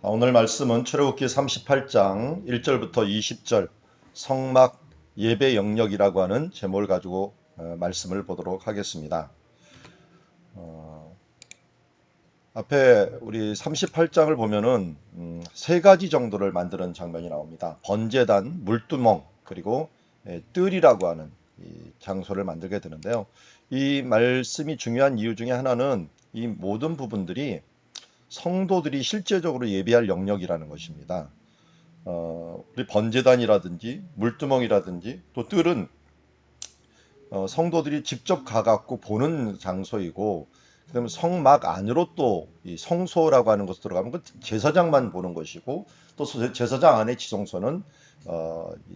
오늘 말씀은 출애굽기 38장 1절부터 20절 성막 예배 영역이라고 하는 제목을 가지고 말씀을 보도록 하겠습니다. 앞에 우리 38장을 보면은 세 가지 정도를 만드는 장면이 나옵니다. 번제단, 물두멍, 그리고 뜰이라고 하는 이 장소를 만들게 되는데요. 이 말씀이 중요한 이유 중에 하나는 이 모든 부분들이 성도들이 실제적으로 예배할 영역이라는 것입니다. 우리 번제단이라든지 물두멍이라든지 또 뜰은 성도들이 직접 가갖고 보는 장소이고, 그다음에 성막 안으로 또 이 성소라고 하는 곳에 들어가면 그 제사장만 보는 것이고, 또 제사장 안에 지성소는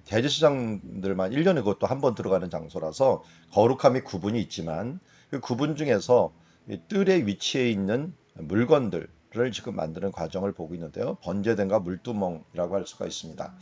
대제사장들만 1년에 그것도 한 번 들어가는 장소라서 거룩함의 구분이 있지만, 그 구분 중에서 이 뜰의 위치에 있는 물건들을 지금 만드는 과정을 보고 있는데요. 번제단과 물두멍이라고 할 수가 있습니다.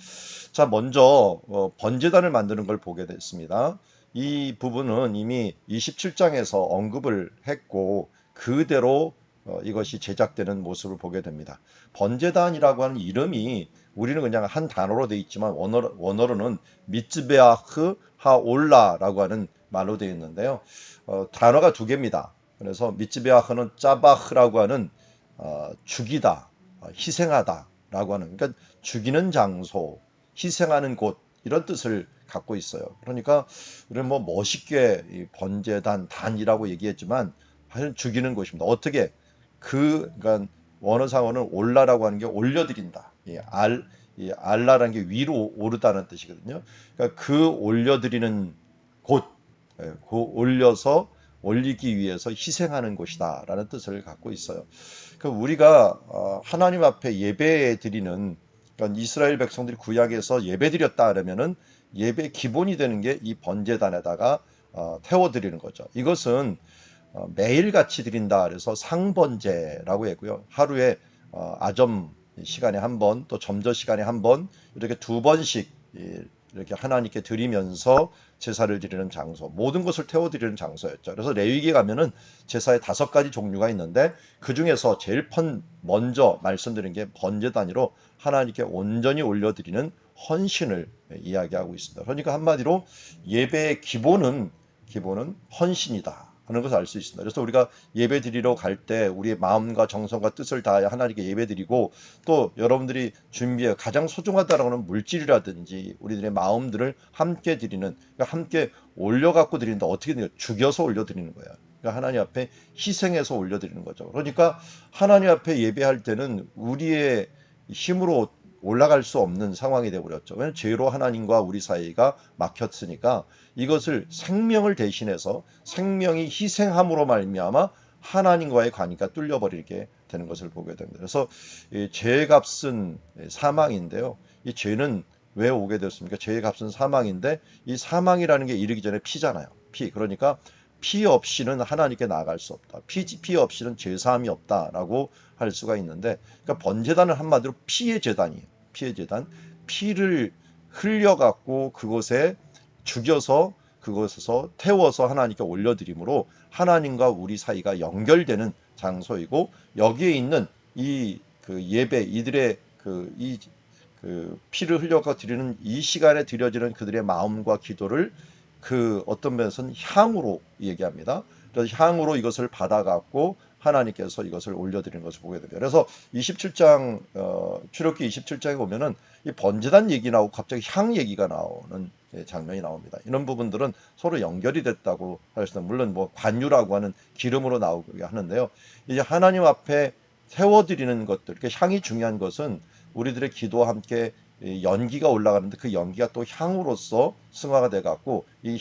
자, 먼저 번제단을 만드는 걸 보게 됐습니다. 이 부분은 이미 27장에서 언급을 했고 그대로 이것이 제작되는 모습을 보게 됩니다. 번제단이라고 하는 이름이 우리는 그냥 한 단어로 되어 있지만 원어로는 미츠베아흐 하올라라고 하는 말로 되어 있는데요. 단어가 두 개입니다. 그래서 미츠베아흐는 짜바흐라고 하는 죽이다, 희생하다라고 하는, 그러니까 죽이는 장소, 희생하는 곳, 이런 뜻을 갖고 있어요. 그러니까 우리는 뭐 멋있게 이 번제단 단이라고 얘기했지만 사실 죽이는 곳입니다. 어떻게 그러니까 원어상어는 올라라고 하는 게 올려드린다. 이 알라라는 게 위로 오르다는 뜻이거든요. 그러니까 그 올려드리는 곳, 그 올려서 올리기 위해서 희생하는 곳이다라는 뜻을 갖고 있어요. 그 우리가 하나님 앞에 예배 드리는, 그러니까 이스라엘 백성들이 구약에서 예배 드렸다 하면은 예배 기본이 되는 게 이 번제단에다가 태워 드리는 거죠. 이것은 매일같이 드린다 그래서 상번제라고 했고요. 하루에 아점 시간에 한 번, 또 점저 시간에 한 번, 이렇게 두 번씩 이렇게 하나님께 드리면서 제사를 드리는 장소, 모든 것을 태워드리는 장소였죠. 그래서 레위기 가면은 제사의 5가지 종류가 있는데 그 중에서 제일 먼저 말씀드린 게 번제단위로 하나님께 온전히 올려드리는 헌신을 이야기하고 있습니다. 그러니까 한마디로 예배의 기본은 헌신이다 하는 것을 알 수 있습니다. 그래서 우리가 예배 드리러 갈 때 우리의 마음과 정성과 뜻을 다하여 하나님께 예배 드리고, 또 여러분들이 준비해 가장 소중하다라고 하는 물질이라든지 우리들의 마음들을 함께 드리는, 그러니까 함께 올려 갖고 드리는데 어떻게 돼요? 죽여서 올려 드리는 거예요. 그러니까 하나님 앞에 희생해서 올려 드리는 거죠. 그러니까 하나님 앞에 예배할 때는 우리의 힘으로 올라갈 수 없는 상황이 되어 버렸죠. 왜냐하면 죄로 하나님과 우리 사이가 막혔으니까 이것을 생명을 대신해서 생명이 희생함으로 말미암아 하나님과의 관계가 뚫려버리게 되는 것을 보게 됩니다. 그래서 이 죄의 값은 사망인데요. 이 죄는 왜 오게 됐습니까? 죄의 값은 사망인데 이 사망이라는 게 이르기 전에 피잖아요. 피. 그러니까 피 없이는 하나님께 나아갈 수 없다. 피 없이는 죄사함이 없다라고 할 수가 있는데, 그러니까 번제단은 한마디로 피의 제단이에요. 피의 제단. 피를 흘려갖고 그곳에 죽여서 그곳에서 태워서 하나님께 올려드림으로 하나님과 우리 사이가 연결되는 장소이고, 여기에 있는 이 그 예배, 이들의 그 피를 흘려가 드리는 이 시간에 드려지는 그들의 마음과 기도를 그 어떤 면에서는 향으로 얘기합니다. 그래서 향으로 이것을 받아갖고 하나님께서 이것을 올려드리는 것을 보게 됩니다. 그래서 27장 출애굽기 27장에 보면은 이 번제단 얘기 나오고 갑자기 향 얘기가 나오는 장면이 나옵니다. 이런 부분들은 서로 연결이 됐다고 할 수 있는, 물론 뭐 관유라고 하는 기름으로 나오게 하는데요. 이제 하나님 앞에 세워드리는 것들, 이렇게 향이 중요한 것은 우리들의 기도와 함께 연기가 올라가는데 그 연기가 또 향으로서 승화가 돼 갖고 이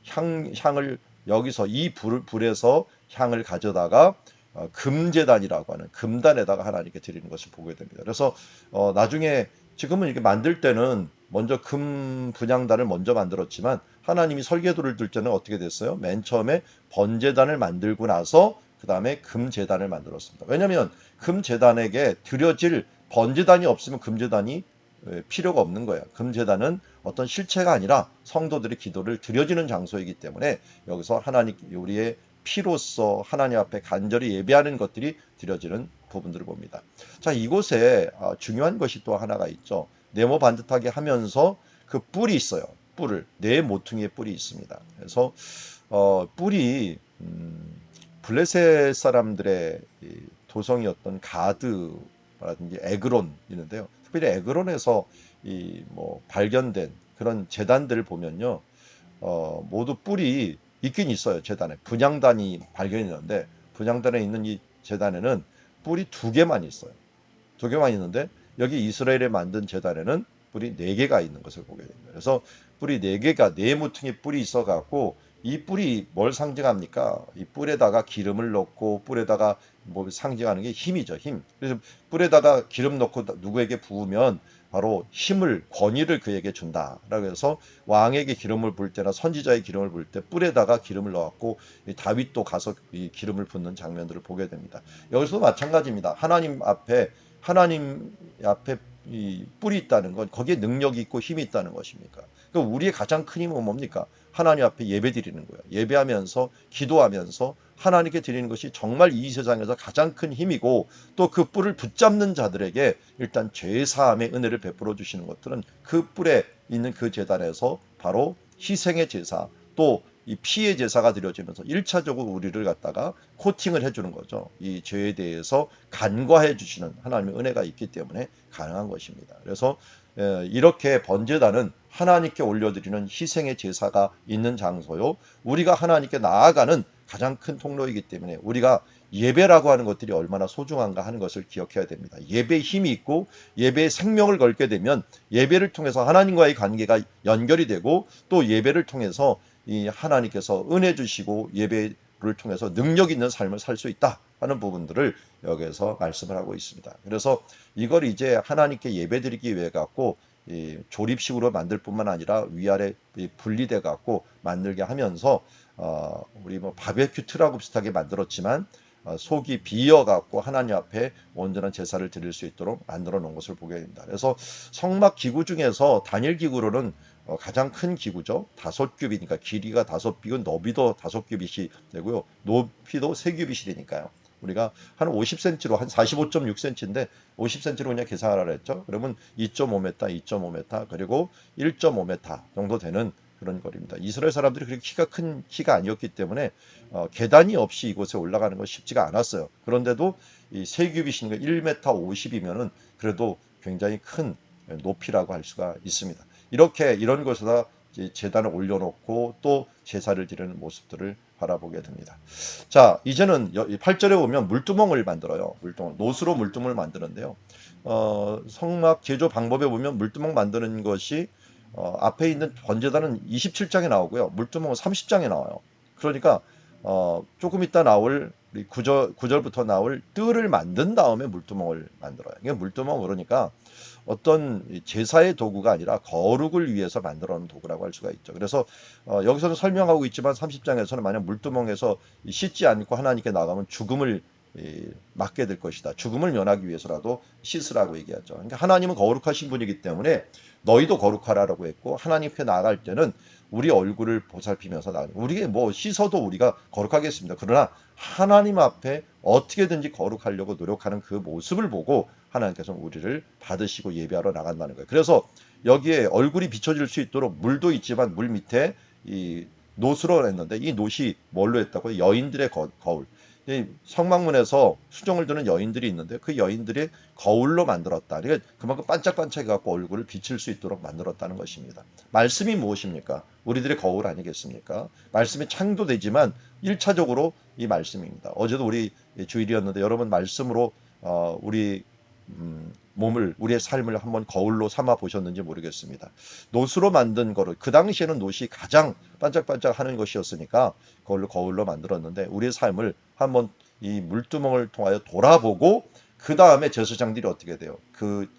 향을 여기서 이 불에서 향을 가져다가 금제단이라고 하는 금단에다가 하나님께 드리는 것을 보게 됩니다. 그래서 나중에 지금은 이렇게 만들 때는 먼저 금 분향단을 먼저 만들었지만 하나님이 설계도를 둘 때는 어떻게 됐어요? 맨 처음에 번제단을 만들고 나서 그 다음에 금제단을 만들었습니다. 왜냐하면 금제단에게 드려질 번제단이 없으면 금제단이 필요가 없는 거예요. 금제단은 어떤 실체가 아니라 성도들의 기도를 드려지는 장소이기 때문에 여기서 하나님 우리의 피로써 하나님 앞에 간절히 예배하는 것들이 드려지는 부분들을 봅니다. 자, 이곳에 중요한 것이 또 하나가 있죠. 네모 반듯하게 하면서 그 뿔이 있어요. 뿔을 네 모퉁이의 뿔이 있습니다. 그래서 뿔이 블레셋 사람들의 도성이었던 가드라든지 에그론 있는데요. 특별히 에그론에서 이 뭐 발견된 그런 제단들을 보면요, 모두 뿔이 있긴 있어요. 제단에 분향단이 발견했는데 분향단에 있는 이 제단에는 뿔이 두 개만 있어요. 두 개만 있는데 여기 이스라엘에 만든 제단에는 뿔이 네 개가 있는 것을 보게 됩니다. 그래서 뿔이 네 개가 네 모퉁이 뿔이 있어 갖고 이 뿔이 뭘 상징합니까? 이 뿔에다가 기름을 넣고 뿔에다가 뭐 상징하는 게 힘이죠, 힘. 그래서 뿔에다가 기름 넣고 누구에게 부으면 바로 힘을 권위를 그에게 준다라고 해서 왕에게 기름을 부을 때나 선지자의 기름을 부을 때 뿔에다가 기름을 넣었고 다윗도 가서 이 기름을 붓는 장면들을 보게 됩니다. 여기서도 마찬가지입니다. 하나님 앞에 이 뿔이 있다는 건 거기에 능력이 있고 힘이 있다는 것입니까? 그러니까 우리의 가장 큰 힘은 뭡니까? 하나님 앞에 예배 드리는 거예요. 예배하면서 기도하면서 하나님께 드리는 것이 정말 이 세상에서 가장 큰 힘이고 또 그 뿔을 붙잡는 자들에게 일단 죄 사함의 은혜를 베풀어 주시는 것들은 그 뿔에 있는 그 제단에서 바로 희생의 제사 또 이 피의 제사가 드려지면서 1차적으로 우리를 갖다가 코팅을 해주는 거죠. 이 죄에 대해서 간과해 주시는 하나님의 은혜가 있기 때문에 가능한 것입니다. 그래서 이렇게 번제단은 하나님께 올려드리는 희생의 제사가 있는 장소요. 우리가 하나님께 나아가는 가장 큰 통로이기 때문에 우리가 예배라고 하는 것들이 얼마나 소중한가 하는 것을 기억해야 됩니다. 예배에 힘이 있고 예배에 생명을 걸게 되면 예배를 통해서 하나님과의 관계가 연결이 되고 또 예배를 통해서 이 하나님께서 은혜 주시고 예배를 통해서 능력 있는 삶을 살 수 있다 하는 부분들을 여기에서 말씀을 하고 있습니다. 그래서 이걸 이제 하나님께 예배드리기 위해 갖고 이 조립식으로 만들 뿐만 아니라 위아래 분리돼 갖고 만들게 하면서 우리 뭐 바베큐 트라고 비슷하게 만들었지만 속이 비어 갖고 하나님 앞에 온전한 제사를 드릴 수 있도록 만들어 놓은 것을 보게 됩니다. 그래서 성막 기구 중에서 단일 기구로는 가장 큰 기구죠. 5규빗이니까 길이가 5규빗, 너비도 5규빗이 되고요. 높이도 3규빗이 되니까요. 우리가 한 50cm로 한 45.6cm인데 50cm로 그냥 계산하라 했죠. 그러면 2.5m, 2.5m 그리고 1.5m 정도 되는 그런 거리입니다. 이스라엘 사람들이 그렇게 키가 큰 키가 아니었기 때문에 계단이 없이 이곳에 올라가는 건 쉽지가 않았어요. 그런데도 이 3규빗이니까 1m 50이면은 그래도 굉장히 큰 높이라고 할 수가 있습니다. 이렇게 이런 곳에다 제단을 올려놓고 또 제사를 드리는 모습들을 바라보게 됩니다. 자, 이제는 8절에 보면 물두멍을 만들어요. 물두멍, 노수로 물두멍을 만드는데요. 성막 제조 방법에 보면 물두멍 만드는 것이 앞에 있는 번제단은 27장에 나오고요. 물두멍은 30장에 나와요. 그러니까 조금 이따 나올 9절부터 나올 뜰을 만든 다음에 물두멍을 만들어요. 이게 물두멍 그러니까 어떤 제사의 도구가 아니라 거룩을 위해서 만들어 놓은 도구라고 할 수가 있죠. 그래서 여기서는 설명하고 있지만 30장에서는 만약 물두멍에서 씻지 않고 하나님께 나가면 죽음을 맞게 될 것이다. 죽음을 면하기 위해서라도 씻으라고 얘기하죠. 그러니까 하나님은 거룩하신 분이기 때문에 너희도 거룩하라라고 했고 하나님께 나아갈 때는 우리 얼굴을 보살피면서 나가는 우리가 뭐 씻어도 우리가 거룩하겠습니다. 그러나 하나님 앞에 어떻게든지 거룩하려고 노력하는 그 모습을 보고 하나님께서 우리를 받으시고 예배하러 나간다는 거예요. 그래서 여기에 얼굴이 비춰질 수 있도록 물도 있지만 물 밑에 이 노수로 했는데 이 노시 뭘로 했다고요? 여인들의 거울. 이 성막문에서 수종을 두는 여인들이 있는데 그 여인들이 거울로 만들었다. 그러니까 그만큼 반짝반짝해 갖고 얼굴을 비칠 수 있도록 만들었다는 것입니다. 말씀이 무엇입니까? 우리들의 거울 아니겠습니까? 말씀이 창조되지만 1차적으로 이 말씀입니다. 어제도 우리 주일이었는데 여러분 말씀으로 우리 몸을 우리의 삶을 한번 거울로 삼아 보셨는지 모르겠습니다. 노수로 만든 거를 그 당시에는 노시 가장 반짝반짝하는 것이었으니까 그걸로 거울로 만들었는데 우리의 삶을 한번 이 물두멍을 통하여 돌아보고 그 다음에 제사장들이 어떻게 돼요? 그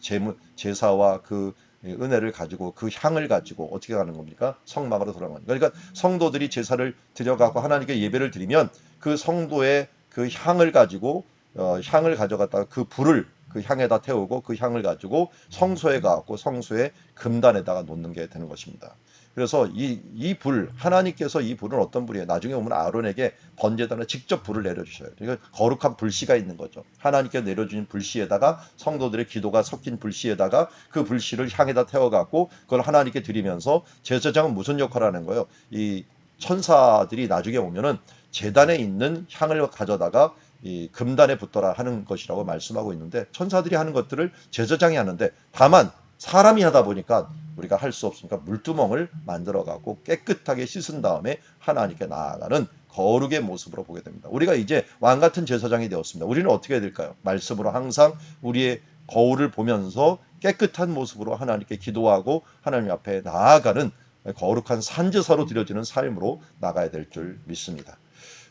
제사와 그 은혜를 가지고 그 향을 가지고 어떻게 가는 겁니까? 성막으로 돌아가는 거예요. 그러니까 성도들이 제사를 드려가고 하나님께 예배를 드리면 그 성도의 그 향을 가지고 향을 가져갔다가 그 불을 그 향에다 태우고 그 향을 가지고 성소에 가고 성소의 금단에다가 놓는 게 되는 것입니다. 그래서 이 불, 하나님께서 이 불은 어떤 불이에요? 나중에 보면 아론에게 번제단에 직접 불을 내려주셔요. 그러니까 거룩한 불씨가 있는 거죠. 하나님께 내려주신 불씨에다가 성도들의 기도가 섞인 불씨에다가 그 불씨를 향에다 태워갖고 그걸 하나님께 드리면서 제사장은 무슨 역할을 하는 거예요? 이 천사들이 나중에 오면은 제단에 있는 향을 가져다가 이 금단에 붓더라 하는 것이라고 말씀하고 있는데, 천사들이 하는 것들을 제사장이 하는데, 다만 사람이 하다 보니까 우리가 할 수 없으니까 물두멍을 만들어 갖고 깨끗하게 씻은 다음에 하나님께 나아가는 거룩의 모습으로 보게 됩니다. 우리가 이제 왕 같은 제사장이 되었습니다. 우리는 어떻게 해야 될까요? 말씀으로 항상 우리의 거울을 보면서 깨끗한 모습으로 하나님께 기도하고 하나님 앞에 나아가는 거룩한 산제사로 드려지는 삶으로 나가야 될 줄 믿습니다.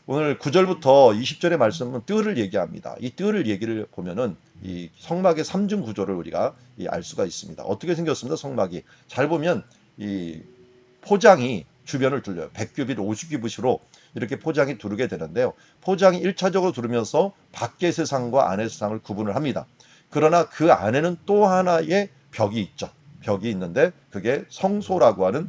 오늘 9절부터 20절의 말씀은 뜰을 얘기합니다. 이 뜰을 얘기를 보면은 이 성막의 삼중 구조를 우리가 알 수가 있습니다. 어떻게 생겼습니다. 성막이 잘 보면 이 포장이 주변을 둘러요. 100규빗 50규빗으로 이렇게 포장이 두르게 되는데요. 포장이 1차적으로 두르면서 밖의 세상과 안의 세상을 구분을 합니다. 그러나 그 안에는 또 하나의 벽이 있죠. 벽이 있는데 그게 성소라고 하는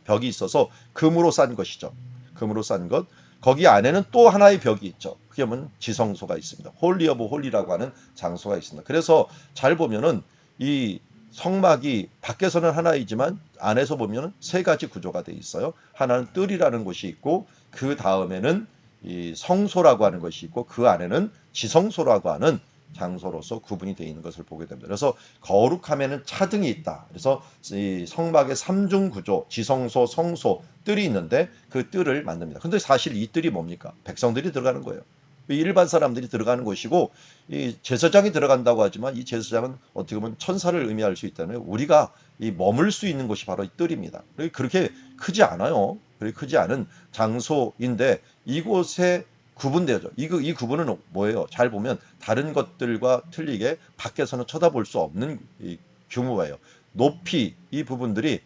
벽이 있어서 금으로 싼 것이죠. 금으로 싼 것. 거기 안에는 또 하나의 벽이 있죠. 그게 뭐냐면 지성소가 있습니다. 홀리 오브 홀리라고 하는 장소가 있습니다. 그래서 잘 보면은 이 성막이 밖에서는 하나이지만 안에서 보면은 세 가지 구조가 돼 있어요. 하나는 뜰이라는 곳이 있고, 그 다음에는 이 성소라고 하는 것이 있고, 그 안에는 지성소라고 하는 장소로서 구분이 되어 있는 것을 보게 됩니다. 그래서 거룩함에는 차등이 있다. 그래서 이 성막의 삼중 구조, 지성소, 성소, 뜰이 있는데 그 뜰을 만듭니다. 근데 사실 이 뜰이 뭡니까? 백성들이 들어가는 거예요. 일반 사람들이 들어가는 것이고, 이 제사장이 들어간다고 하지만 이 제사장은 어떻게 보면 천사를 의미할 수 있다는, 우리가 이 머물 수 있는 곳이 바로 이 뜰입니다. 그렇게 크지 않아요. 그렇게 크지 않은 장소인데 이곳에 구분되죠. 이 구분은 뭐예요? 잘 보면 다른 것들과 틀리게 밖에서는 쳐다볼 수 없는 이 규모예요. 높이 이 부분들이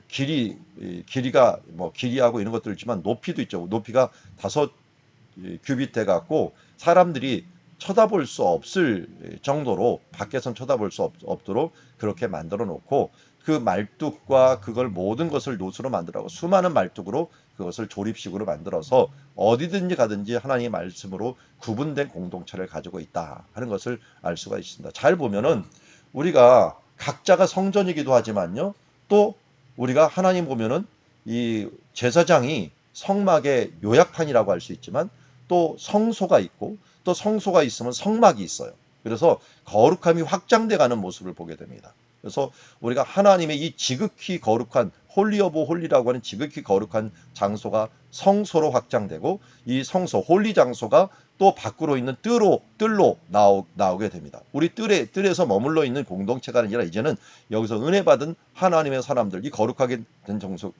길이가 뭐 길이하고 이런 것들 있지만 높이도 있죠. 높이가 5규빗 돼 갖고 사람들이 쳐다볼 수 없을 정도로, 밖에선 쳐다볼 수 없도록 그렇게 만들어 놓고, 그 말뚝과 그걸 모든 것을 노수로 만들어고 수많은 말뚝으로 그것을 조립식으로 만들어서 어디든지 가든지 하나님의 말씀으로 구분된 공동체를 가지고 있다 하는 것을 알 수가 있습니다. 잘 보면은 우리가 각자가 성전이기도 하지만요, 또 우리가 하나님 보면은 이 제사장이 성막의 요약판이라고 할 수 있지만 또 성소가 있고, 또 성소가 있으면 성막이 있어요. 그래서 거룩함이 확장돼 가는 모습을 보게 됩니다. 그래서 우리가 하나님의 이 지극히 거룩한 홀리 오브 홀리라고 하는 지극히 거룩한 장소가 성소로 확장되고, 이 성소 홀리 장소가 또 밖으로 있는 뜰로 나오게 됩니다. 우리 뜰에서 머물러 있는 공동체가 아니라 이제는 여기서 은혜 받은 하나님의 사람들, 이 거룩하게 된 정수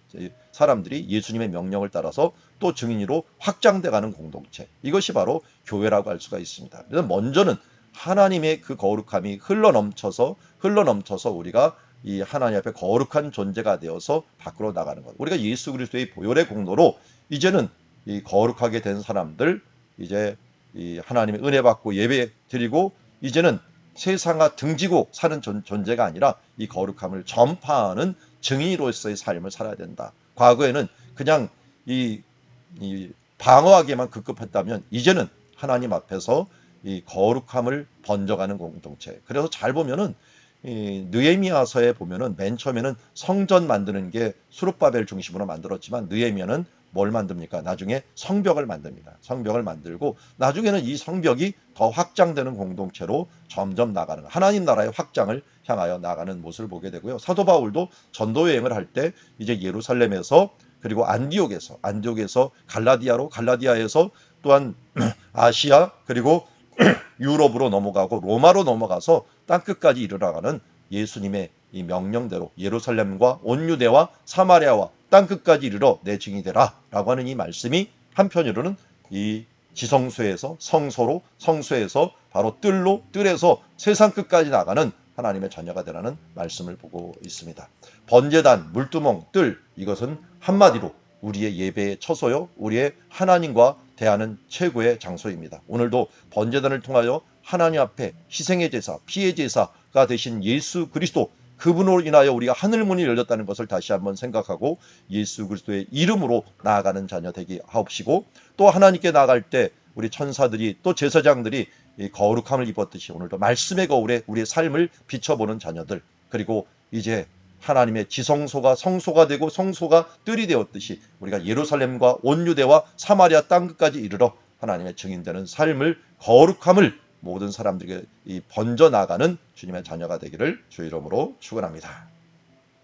사람들이 예수님의 명령을 따라서 또 증인으로 확장돼가는 공동체, 이것이 바로 교회라고 할 수가 있습니다. 그래서 먼저는 하나님의 그 거룩함이 흘러넘쳐서 우리가 이 하나님 앞에 거룩한 존재가 되어서 밖으로 나가는 것. 우리가 예수 그리스도의 보혈의 공로로 이제는 이 거룩하게 된 사람들, 이제 이 하나님의 은혜 받고 예배 드리고, 이제는 세상과 등지고 사는 존재가 아니라 이 거룩함을 전파하는 증인으로서의 삶을 살아야 된다. 과거에는 그냥 이 방어하기에만 급급했다면 이제는 하나님 앞에서 이 거룩함을 번져가는 공동체. 그래서 잘 보면은 이 느헤미야서에 보면은 맨 처음에는 성전 만드는 게 수룹바벨 중심으로 만들었지만, 느헤미야는 뭘 만듭니까? 나중에 성벽을 만듭니다. 성벽을 만들고 나중에는 이 성벽이 더 확장되는 공동체로 점점 나가는, 하나님 나라의 확장을 향하여 나가는 모습을 보게 되고요. 사도 바울도 전도 여행을 할 때 이제 예루살렘에서, 그리고 안디옥에서 갈라디아로, 갈라디아에서 또한 아시아, 그리고 유럽으로 넘어가고 로마로 넘어가서 땅끝까지 이르러가는 예수님의 이 명령대로 예루살렘과 온 유대와 사마리아와 땅끝까지 이르러 내 증인이 되라 라고 하는 이 말씀이 한편으로는 이 지성소에서 성소로, 성소에서 바로 뜰에서 세상 끝까지 나가는 하나님의 자녀가 되라는 말씀을 보고 있습니다. 번제단, 물두멍, 뜰, 이것은 한마디로 우리의 예배의 처소요, 우리의 하나님과 대하는 최고의 장소입니다. 오늘도 번제단을 통하여 하나님 앞에 희생의 제사, 피의 제사가 되신 예수 그리스도, 그분으로 인하여 우리가 하늘문이 열렸다는 것을 다시 한번 생각하고 예수 그리스도의 이름으로 나아가는 자녀 되게 하옵시고, 또 하나님께 나아갈 때 우리 천사들이 또 제사장들이 이 거룩함을 입었듯이 오늘도 말씀의 거울에 우리의 삶을 비춰보는 자녀들, 그리고 이제 하나님의 지성소가 성소가 되고 성소가 뜰이 되었듯이 우리가 예루살렘과 온 유대와 사마리아 땅끝까지 이르러 하나님의 증인되는 삶을, 거룩함을 모든 사람들에게 번져 나가는 주님의 자녀가 되기를 주 이름으로 축원합니다.